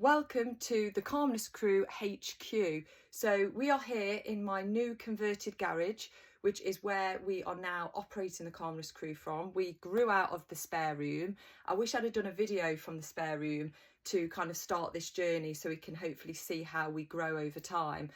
Welcome to the Calmness Crew HQ. So we are here in my new converted garage, which is where we are now operating the Calmness Crew from. We grew out of the spare room. I wish I'd have done a video from the spare room to kind of start this journey so we can hopefully see how we grow over time.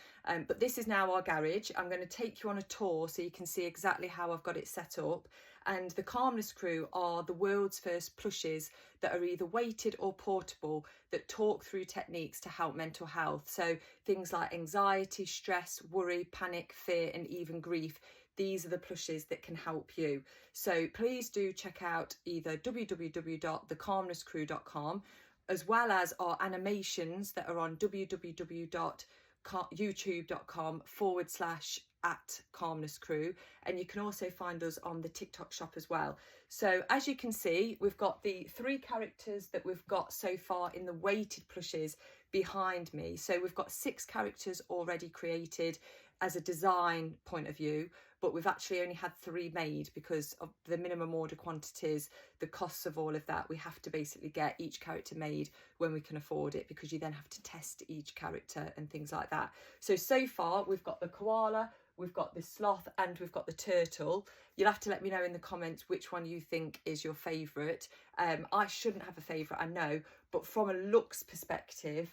But this is now our garage. I'm going to take you on a tour so you can see exactly how I've got it set up. And the Calmness Crew are the world's first plushies that are either weighted or portable that talk through techniques to help mental health. So things like anxiety, stress, worry, panic, fear, and even grief. These are the plushies that can help you. So please do check out either www.thecalmnesscrew.com as well as our animations that are on www.youtube.com/@Calmness Crew, and you can also find us on the TikTok shop as well. So as you can see, we've got the 3 characters that we've got so far in the weighted plushies behind me. So we've got 6 characters already created as a design point of view, but we've actually only had 3 made because of the minimum order quantities, the costs of all of that. We have to basically get each character made when we can afford it, because you then have to test each character and things like that. So far we've got the koala, we've got the sloth, and we've got the turtle. You'll have to let me know in the comments which one you think is your favourite. I shouldn't have a favourite, I know, but from a looks perspective,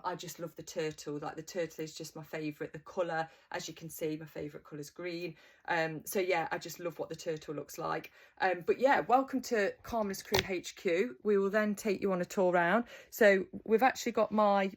I just love the turtle. Like, the turtle is just my favourite. The colour, as you can see, my favourite colour is green. So yeah, I just love what the turtle looks like. But yeah, welcome to Calmness Crew HQ. We will then take you on a tour round. So we've actually got my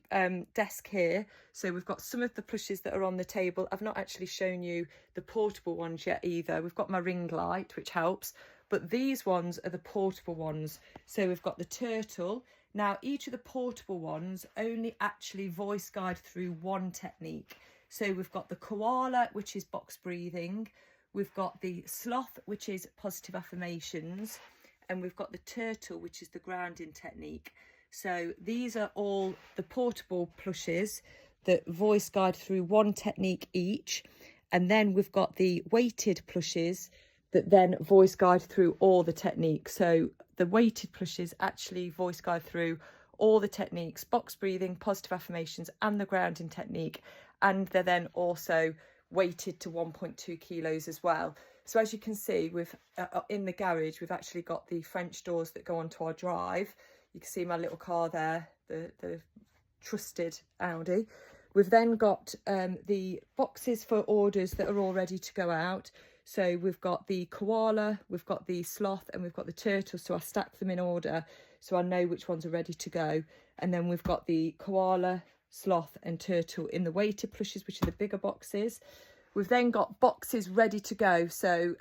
desk here. So we've got some of the plushies that are on the table. I've not actually shown you the portable ones yet either. We've got my ring light, which helps. But these ones are the portable ones. So we've got the turtle. Now, each of the portable ones only actually voice guide through one technique. So we've got the koala, which is box breathing. We've got the sloth, which is positive affirmations. And we've got the turtle, which is the grounding technique. So these are all the portable plushies that voice guide through one technique each. And then we've got the weighted plushies that then voice guide through all the techniques. So the weighted plushies actually voice guide through all the techniques: box breathing, positive affirmations, and the grounding technique. And they're then also weighted to 1.2 kilos as well. So as you can see, we've in the garage, we've actually got the French doors that go onto our drive. You can see my little car there, the trusted Audi. We've then got the boxes for orders that are all ready to go out. So we've got the koala, we've got the sloth, and we've got the turtle. So I stack them in order so I know which ones are ready to go. And then we've got the koala, sloth, and turtle in the weighted plushies, which are the bigger boxes. We've then got boxes ready to go. So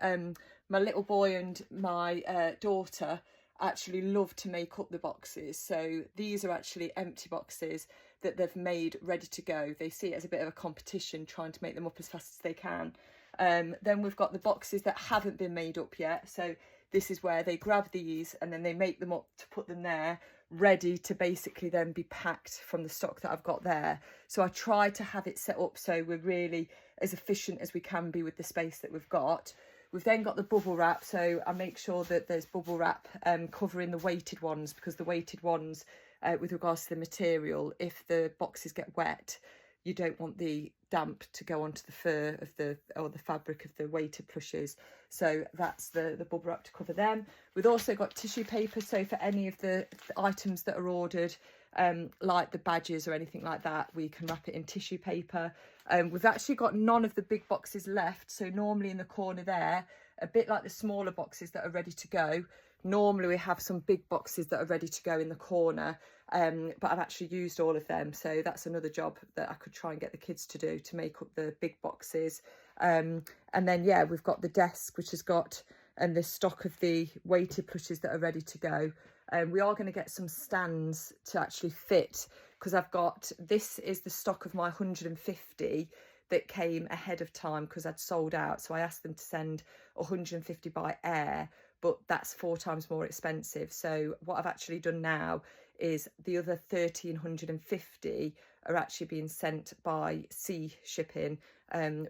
my little boy and my daughter actually love to make up the boxes. So these are actually empty boxes that they've made ready to go. They see it as a bit of a competition, trying to make them up as fast as they can. Then we've got the boxes that haven't been made up yet. So this is where they grab these and then they make them up to put them there, ready to basically then be packed from the stock that I've got there. So I try to have it set up so we're really as efficient as we can be with the space that we've got. We've then got the bubble wrap, so I make sure that there's bubble wrap covering the weighted ones, because the weighted ones, with regards to the material, if the boxes get wet, you don't want the damp to go onto the fur of the fabric of the weighted plushies. So that's the bubble wrap to cover them. We've also got tissue paper, so for any of the items that are ordered, like the badges or anything like that, we can wrap it in tissue paper. We've actually got none of the big boxes left, so normally in the corner there, a bit like the smaller boxes that are ready to go, normally we have some big boxes that are ready to go in the corner, but I've actually used all of them, so that's another job that I could try and get the kids to do, to make up the big boxes. And then yeah, we've got the desk, which has got the stock of the weighted plushies that are ready to go. We are going to get some stands to actually fit, because I've got, this is the stock of my 150 that came ahead of time because I'd sold out. So I asked them to send 150 by air, but that's 4 times more expensive. So what I've actually done now is the other 1,350 are actually being sent by sea shipping,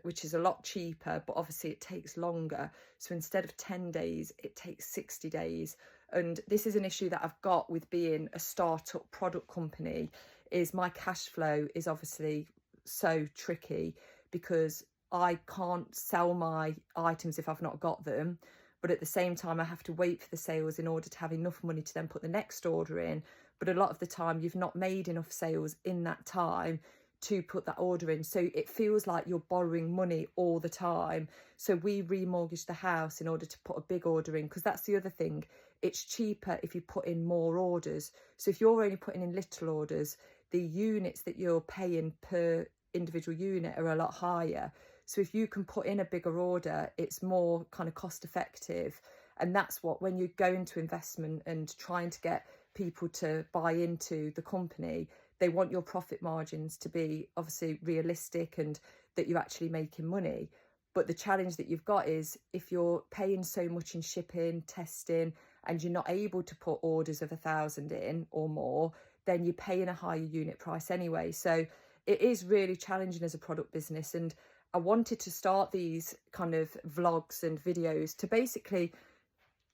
which is a lot cheaper, but obviously it takes longer. So instead of 10 days, it takes 60 days And this is an issue that I've got with being a startup product company, is my cash flow is obviously so tricky, because I can't sell my items if I've not got them. But at the same time, I have to wait for the sales in order to have enough money to then put the next order in. But a lot of the time, you've not made enough sales in that time to put that order in. So it feels like you're borrowing money all the time. So we remortgaged the house in order to put a big order in, because that's the other thing. It's cheaper if you put in more orders. So if you're only putting in little orders, the units that you're paying per individual unit are a lot higher. So if you can put in a bigger order, it's more kind of cost effective. And that's what, when you go into investment and trying to get people to buy into the company, they want your profit margins to be obviously realistic and that you're actually making money. But the challenge that you've got is, if you're paying so much in shipping, testing, and you're not able to put orders of 1,000 in or more, then you're paying a higher unit price anyway. So it is really challenging as a product business. And I wanted to start these kind of vlogs and videos to basically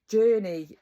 journey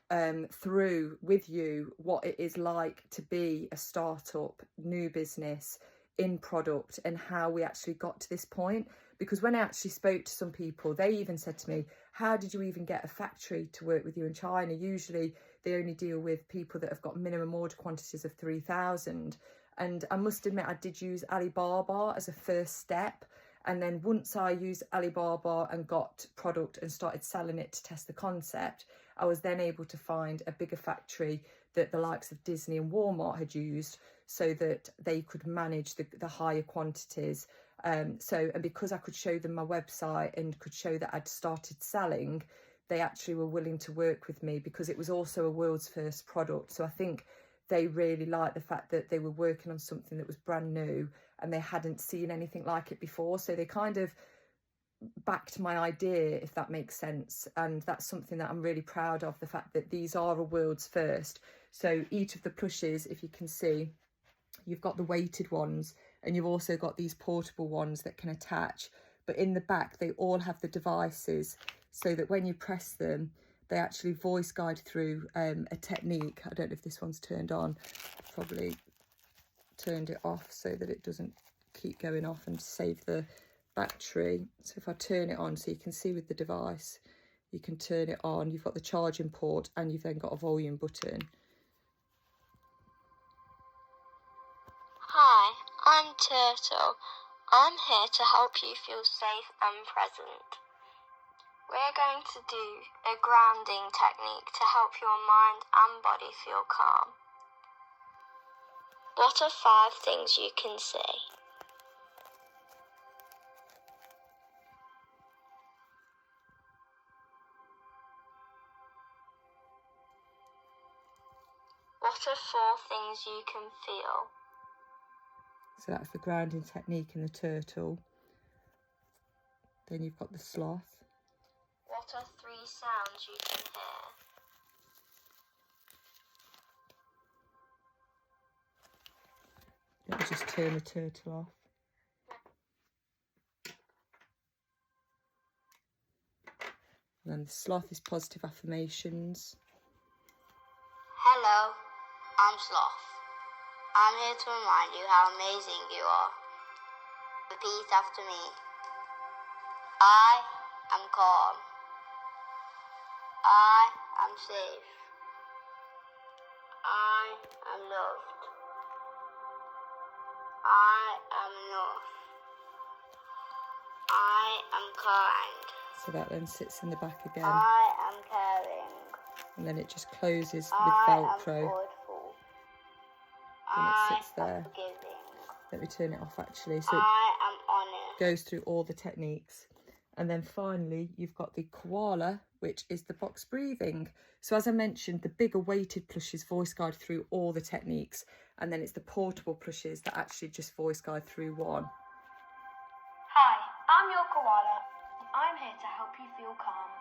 through with you what it is like to be a startup, new business in product, and how we actually got to this point. Because when I actually spoke to some people, they even said to me, how did you even get a factory to work with you in China? Usually they only deal with people that have got minimum order quantities of 3,000. And I must admit, I did use Alibaba as a first step. And then once I used Alibaba and got product and started selling it to test the concept, I was then able to find a bigger factory that the likes of Disney and Walmart had used, so that they could manage the higher quantities. And because I could show them my website and could show that I'd started selling, they actually were willing to work with me, because it was also a world's first product. So I think they really liked the fact that they were working on something that was brand new and they hadn't seen anything like it before. So they kind of backed my idea, if that makes sense. And that's something that I'm really proud of, the fact that these are a world's first. So each of the plushes, if you can see, you've got the weighted ones, and you've also got these portable ones that can attach. But in the back, they all have the devices, so that when you press them, they actually voice guide through a technique. I don't know if this one's turned on. Probably turned it off so that it doesn't keep going off and save the battery. So if I turn it on, so you can see with the device, you can turn it on. You've got the charging port, and you've then got a volume button. Hi, I'm Turtle. I'm here to help you feel safe and present. We're going to do a grounding technique to help your mind and body feel calm. What are 5 things you can say? What are 4 things you can feel? So that's the grounding technique in the turtle. Then you've got the sloth. What are 3 sounds you can hear? Let me just turn the turtle off. And then the sloth is positive affirmations. Hello, I'm Sloth. I'm here to remind you how amazing you are. Repeat after me. I am calm. I am safe. I am loved. I am enough. I am kind. So that then sits in the back again. I am caring. And then it just closes with I Velcro. am thoughtful. And it I sits there. am forgiving. Let me turn it off actually. So it I am honest. goes through all the techniques. And then finally, you've got the koala, which is the box breathing. So as I mentioned, the bigger weighted plushes voice guide through all the techniques. And then it's the portable plushes that actually just voice guide through one. Hi, I'm your koala, and I'm here to help you feel calm.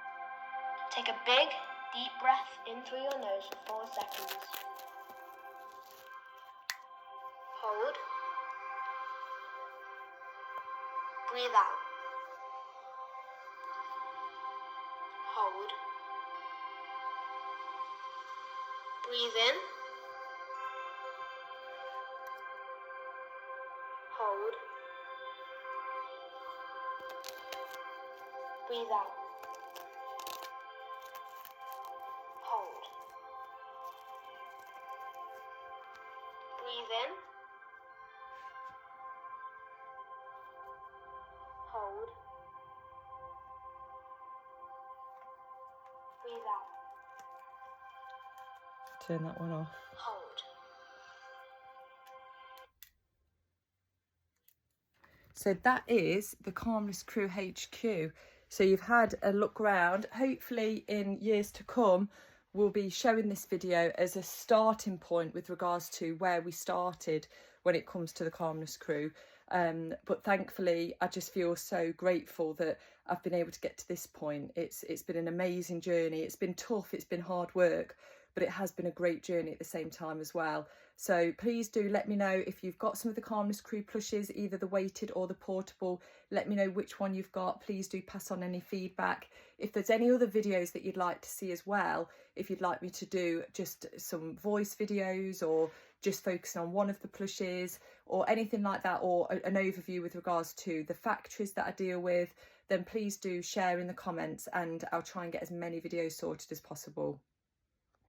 Take a big, deep breath in through your nose for 4 seconds. Hold. Breathe out. Hold. Breathe in. Hold. Breathe out. Hold. Breathe in. Hold. Breathe out. Turn that one off. Hold. So that is the Calmness Crew HQ. So you've had a look around. Hopefully in years to come, we'll be showing this video as a starting point with regards to where we started when it comes to the Calmness Crew. But thankfully, I just feel so grateful that I've been able to get to this point. It's been an amazing journey. It's been tough, it's been hard work, but it has been a great journey at the same time as well. So please do let me know if you've got some of the Calmness Crew plushes, either the weighted or the portable. Let me know which one you've got. Please do pass on any feedback. If there's any other videos that you'd like to see as well, if you'd like me to do just some voice videos or just focusing on one of the plushes or anything like that, or an overview with regards to the factories that I deal with, then please do share in the comments and I'll try and get as many videos sorted as possible.